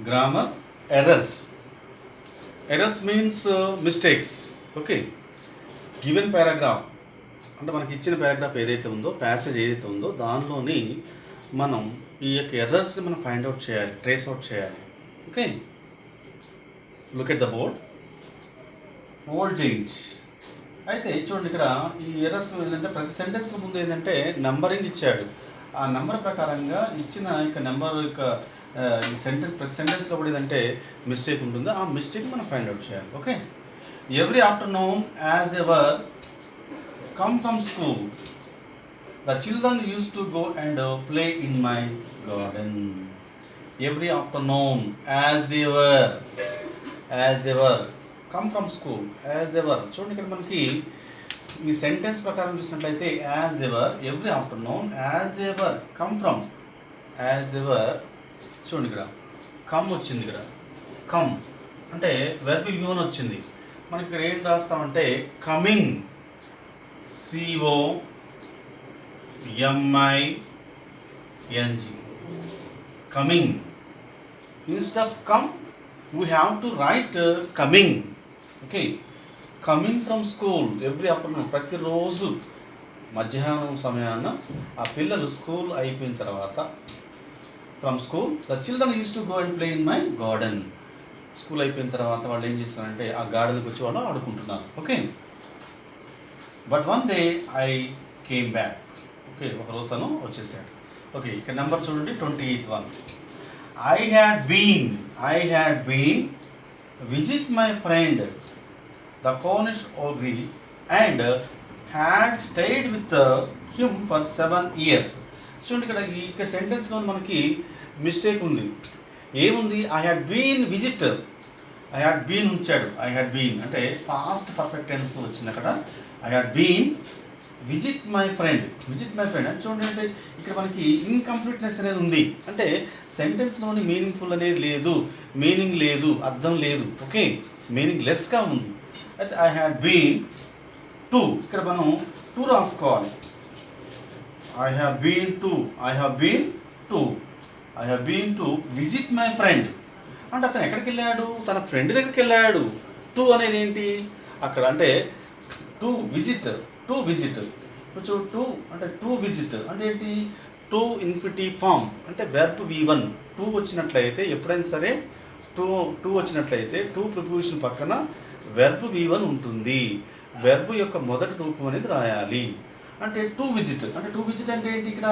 Grammar errors. Errors means mistakes. Okay, given paragraph అంటే మనకి ఇచ్చిన పారాగ్రాఫ్ ఏదైతే ఉందో, ప్యాసేజ్ ఏదైతే ఉందో దానిలోని మనం ఈ యొక్క ఎర్రర్స్ని మనం ఫైండ్ అవుట్ చేయాలి, ట్రేస్ అవుట్ చేయాలి. Okay, look at the board. Old change. అయితే చూడండి, ఇక్కడ ఈ ఎర్రర్స్ ఏంటంటే ప్రతి సెంటెన్స్ ముందు ఏంటంటే నెంబరింగ్ ఇచ్చాడు. ఆ నెంబర్ ప్రకారంగా ఇచ్చిన యొక్క నెంబర్ యొక్క ఈ సెంటెన్స్ ప్రతి సెంటెన్స్లో కూడా ఏదంటే మిస్టేక్ ఉంటుందో ఆ మిస్టేక్ మనం ఫైండ్ అవుట్ చేయాలి. Okay, every afternoon as ever come from school, the children used to go and play in my garden. Every afternoon, as they were come from school, as they were. చూడండి, ఇక్కడ మనకి ఈ sentence ప్రకారం చూసినట్లయితే as they were, every afternoon as they were, come from, as they were. చూడండి, ఇక్కడ come వచ్చింది. ఇక్కడ కమ్ అంటే వెర్బ్ యూన్ వచ్చింది. మనకి ఇక్కడ ఏం రాస్తామంటే coming, COMING, coming. Instead of come, we have to write coming. Okay, coming from school every afternoon. ప్రతిరోజు మధ్యాహ్నం సమయాన ఆ పిల్లలు స్కూల్ అయిపోయిన తర్వాత from school the children use to go and play in my garden. School అయిపోయిన తర్వాత వాళ్ళు ఏం చేస్తారంటే ఆ గార్డెన్కి వచ్చి వాళ్ళు ఆడుకుంటున్నారు. Okay, but one day I came back. Okay, ఒకరోజు తను వచ్చేసాడు. ఓకే, ఇక్కడ నెంబర్ చూడండి, 28th one. I had been visit my friend the Cornish ogre and had stayed with him for 7 years. చూడండి, ఇక్కడ ఈ సెంటెన్స్లో మనకి మిస్టేక్ ఉంది. ఏముంది? I had been visitor, I had been ఉంచాడు. ఐ హ్యాడ్ బీన్ అంటే పాస్ట్ పర్ఫెక్ట్ టెన్స్ వచ్చింది అక్కడ. I had been visit my friend అంటే చూడండి, అంటే ఇక్కడ మనకి ఇన్కంప్లీట్నెస్ అనేది ఉంది. అంటే సెంటెన్స్లోని మీనింగ్ఫుల్ అనేది లేదు, మీనింగ్ లేదు, అర్థం లేదు. ఓకే, మీనింగ్ లెస్గా ఉంది. అయితే ఐ హ్యాడ్ బీన్ టు, ఇక్కడ మనం టు రాసుకోవాలి. I have been to visit my friend అంటే అతను ఎక్కడికి వెళ్ళాడు? తన ఫ్రెండ్ దగ్గరికి వెళ్ళాడు. టు అనేది ఏంటి అక్కడ అంటే టు విజిట్ కొంచెం టు అంటే టు విజిట్ అంటే ఏంటి? టు ఇన్ఫినిటివ్ ఫామ్ అంటే వెర్బ్ V1. టు వచ్చినట్లయితే ఎప్పుడైనా సరే టు వచ్చినట్లయితే టు ప్రిపోజిషన్ పక్కన వెర్బ్ V1 ఉంటుంది. వెర్బ్ యొక్క మొదటి రూపం అనేది రాయాలి. అంటే టు విజిట్ అంటే ఏంటి? ఇక్కడ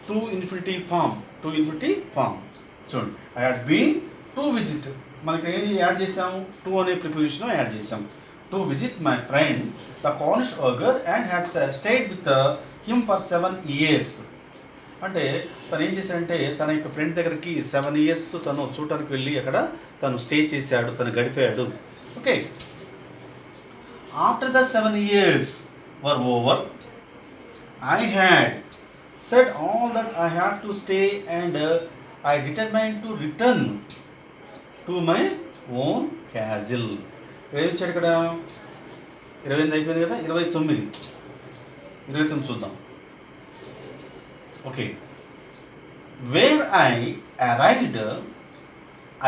టు ఇన్ఫినిటివ్ ఫామ్. చూడండి, I had been to visit, మనకి ఏం యాడ్ చేసాము? టు అనే ప్రిపోజిషన్ యాడ్ చేసాం. To visit my friend the Cornish ogre and had stayed with him for 7 years. అంటే తను ఏం చేశాడంటే తన యొక్క ఫ్రెండ్ దగ్గరికి 7 years తను చూడటానికి వెళ్ళి అక్కడ తను స్టే చేశాడు, తను గడిపాడు. Okay, after the 7 years were over, I had said all that I had to stay and I determined to return to my own castle. ఏం ఇచ్చాడు ఇక్కడ? 28 అయిపోయింది కదా, 29 చూద్దాం. Okay, where I arrived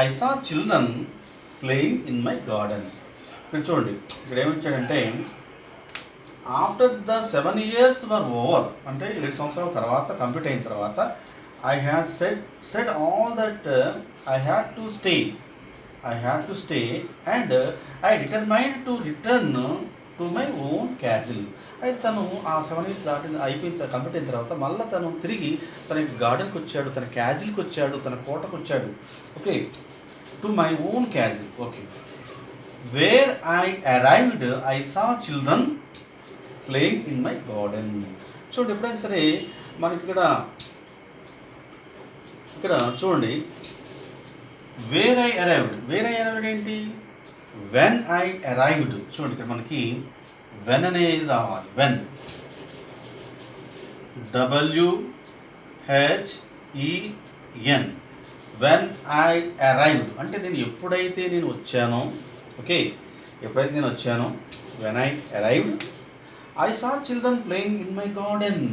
I saw children playing in my garden. ఇక్కడ చూడండి, ఇక్కడ ఏమిచ్చాడంటే after the 7 years were over అంటే 7 సంవత్సరాల తర్వాత కంప్లీట్ అయిన తర్వాత I had said all that I had to stay and I determined to return to my own castle. అయితే తను ఆ 7 years కంప్లీట్ అయిన తర్వాత మళ్ళీ తను తిరిగి తన గార్డెన్కి వచ్చాడు, తన క్యాజిల్కి వచ్చాడు, తన కోటకు వచ్చాడు. Okay, to my own castle. Okay, where I arrived I saw children playing in my garden. చూడండి, ఎప్పుడైనా సరే మనకి ఇక్కడ చూడండి, వేర్ ఐ అరైవ్డ్ ఏంటి? When I arrived. చూడండి, ఇక్కడ మనకి వెన్ అనేది రావాలి. When, WHEN, when I arrived అంటే నేను ఎప్పుడైతే వచ్చానో. ఓకే, ఎప్పుడైతే నేను వచ్చానో, when I arrived I saw children playing in my garden.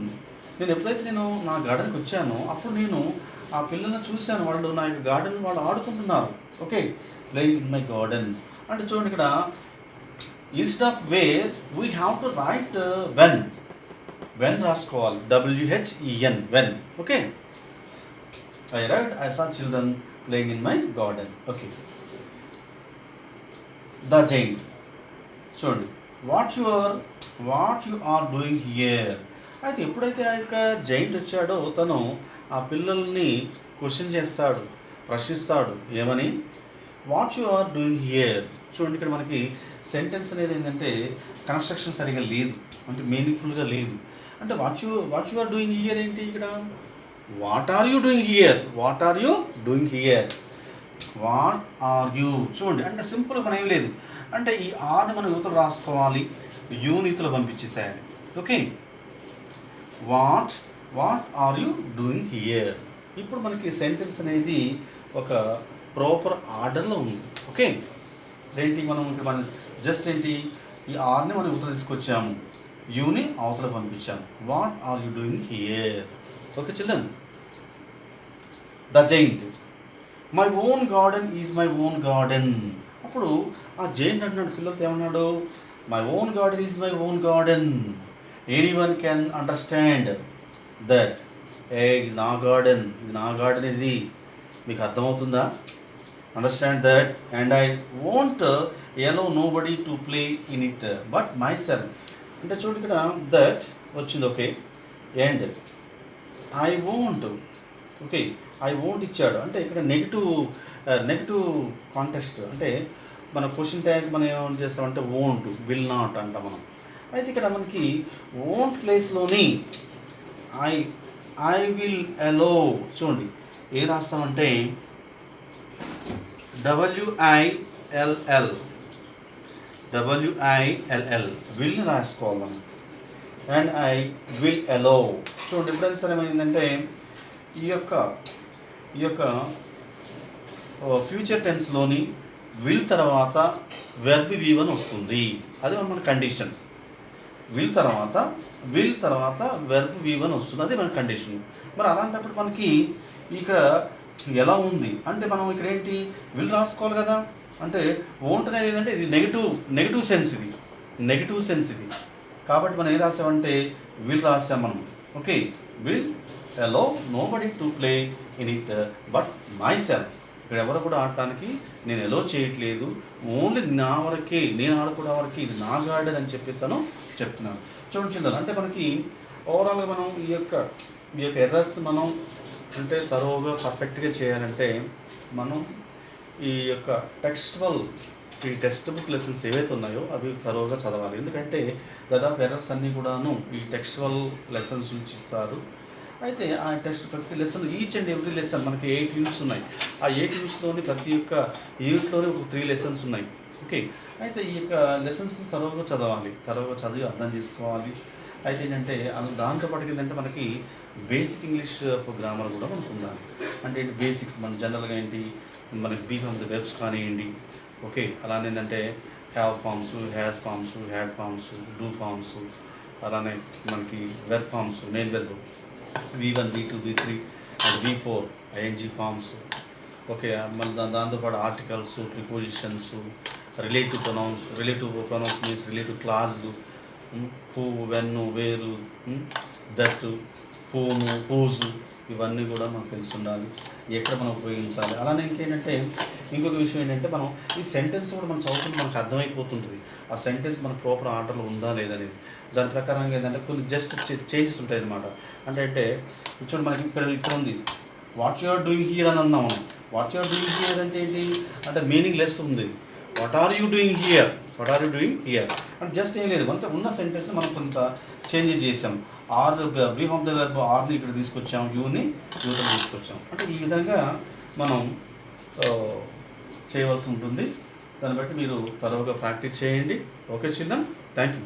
నేను ఎప్పుడైతే నా గార్డెన్కి వచ్చానో అప్పుడు నేను ఆ పిల్లల్ని చూశాను, వాళ్ళు నా యొక్క గార్డెన్ వాళ్ళు ఆడుకుంటున్నారు. Okay, playing in my garden. అంటే చూడండి ఇక్కడ instead of where we have to right when రాసుకోవాలి, WHEN when. Okay, I saw children playing in my garden. Okay. The giant. చూడండి, what you are doing here. అయితే ఎప్పుడైతే ఆ యొక్క giant వచ్చాడో తను ఆ పిల్లల్ని క్వశ్చన్ చేస్తాడు, ప్రశ్నిస్తాడు. ఏమని? What you are doing here. చూడండి, ఇక్కడ మనకి సెంటెన్స్ అనేది ఏంటంటే కన్స్ట్రక్షన్ సరిగా లేదు, అంటే మీనింగ్ఫుల్గా లేదు. అంటే what you are doing here ఏంటి ఇక్కడ? What are you doing here, what are you doing here, what are you. చూడండి, అంటే సింపుల్ మనం ఏం లేదు, అంటే ఈ ఆర్ని మనం యువతలు రాసుకోవాలి, యూని యువతలు పంపించేసేయాలి. Okay, what are you doing here. ఇప్పుడు మనకి సెంటెన్స్ అనేది ఒక ప్రాపర్ ఆర్డర్లో ఉంది. ఓకే, ఏంటి మనం జస్ట్ ఏంటి ఈ ఆర్ని మనం యువతలు తీసుకొచ్చాము, యూని అవతల పంపించాము. What are you doing here. Okay children. The giant, my own garden is my own garden. అప్పుడు ఆ జైంట్ అంటున్నాడు పిల్లలతో, ఏమన్నాడు? My own garden is my own garden. Anyone can understand that. ఇది నా గార్డెన్, ఇది మీకు అర్థమవుతుందా? Understand that and I won't allow nobody to play in it but myself. అంటే చూడు ఇక్కడ దట్ వచ్చింది. Okay, and I won't. Okay, I won't ఇచ్చాడు, అంటే ఇక్కడ నెగిటివ్ కాంటెక్స్ట్. అంటే మన క్వశ్చన్ ట్యాగ్ మనం ఏమైనా చేస్తామంటే వోంట్, విల్ నాట్ అంటాం మనం. అయితే ఇక్కడ మనకి వోంట్ ప్లేస్లోని ఐ విల్ అలో. చూడండి, ఏం రాస్తామంటే WILL విల్ని రాసుకోవాలి మనం. And I will allow. చూడండి, ఎప్పుడైనా సరే ఏమైందంటే ఈ యొక్క ఫ్యూచర్ టెన్స్లోని విల్ తర్వాత వెర్బ్ V1 వస్తుంది. అది మన కండిషన్. విల్ తర్వాత వెర్బ్ V1 వస్తుంది, అది మన కండిషన్. మరి అలాంటప్పుడు మనకి ఇక్కడ ఎలా ఉంది అంటే మనం ఇక్కడ ఏంటి విల్ రాసుకోవాలి కదా. అంటే వోంట్ అనేది ఏంటంటే ఇది నెగిటివ్ సెన్స్ ఇది. కాబట్టి మనం ఏం రాసామంటే విల్ రాసాం మనం. Okay, will allow nobody to play in it but myself. ఇక్కడ ఎవరు కూడా ఆడటానికి నేను ఎలో చేయట్లేదు, ఓన్లీ నా వరకే, నేను ఆడుకోవడం వరకే, ఇది నా గార్డెన్ అని చెప్తున్నాను. చూడండి చిల్డ్రన్, అంటే మనకి ఓవరాల్గా మనం ఈ యొక్క ఎర్రర్స్ మనం అంటే తరోగా పర్ఫెక్ట్గా చేయాలంటే మనం ఈ యొక్క టెక్స్ట్ బుక్ లెసన్స్ ఏవైతే ఉన్నాయో అవి తరోగా చదవాలి. ఎందుకంటే దాదాపు ఎర్రర్స్ అన్నీ కూడాను ఈ టెక్స్టువల్ లెసన్స్ నుంచి ఇస్తారు. అయితే ఆ ప్రతి lesson, each and every lesson మనకి 8 యూనిట్స్ ఉన్నాయి. ఆ 8 యూనిట్స్లోని ప్రతి ఒక్క యూనిట్లోనే ఒక 3 లెసన్స్ ఉన్నాయి. ఓకే, అయితే ఈ యొక్క లెసన్స్ తరోగా చదివి అర్థం చేసుకోవాలి. అయితే ఏంటంటే దాంతోపాటు ఏంటంటే మనకి బేసిక్ ఇంగ్లీష్ గ్రామర్ కూడా మనకు ఉండాలి. అంటే బేసిక్స్ మన జనరల్గా ఏంటి మనకి బీ ఫార్మ్స్, వెబ్స్ కానివ్వండి. ఓకే, అలానే ఏంటంటే have forms, has forms, had forms, do forms, అలానే మనకి verb forms, main verb V1, V2, V3 and V4 ING forms. ఓకే, మళ్ళీ దాంతోపాటు articles, prepositions, relative pronouns means relative క్లాజ్లు, who, when, where, that, whom, whose, ఇవన్నీ కూడా మనకు తెలిసి ఉండాలి, ఎక్కడ మనం ఉపయోగించాలి. అలానే ఇంకేంటంటే ఇంకొక విషయం ఏంటంటే మనం ఈ సెంటెన్స్ కూడా మనం చదువుతుంటే మనకు అర్థమైపోతుంటుంది ఆ సెంటెన్స్ మన ప్రాపర్ ఆర్డర్లో ఉందా లేదనేది. దాని ప్రకారంగా ఏంటంటే కొన్ని జస్ట్ చేంజెస్ ఉంటాయి అన్నమాట. అంటే చూడండి, మనకి ఇక్కడ ఉంది what you are doing here అని అన్నాం మనం. What you are doing here అంటే ఏంటి అంటే మీనింగ్ లెస్ ఉంది. What are you doing here అంటే జస్ట్ ఏం లేదు, అంటే ఉన్న సెంటెన్స్ మనం కొంత చేంజెస్ చేసాం. బీ ఆఫ్ ద వెర్బ్ ఆర్ని ఇక్కడ తీసుకొచ్చాం, యూని యూతో తీసుకొచ్చాం. అంటే ఈ విధంగా మనం చేయవలసి ఉంటుంది. దాన్ని బట్టి మీరు తరోగా ప్రాక్టీస్ చేయండి. Okay children, thank you.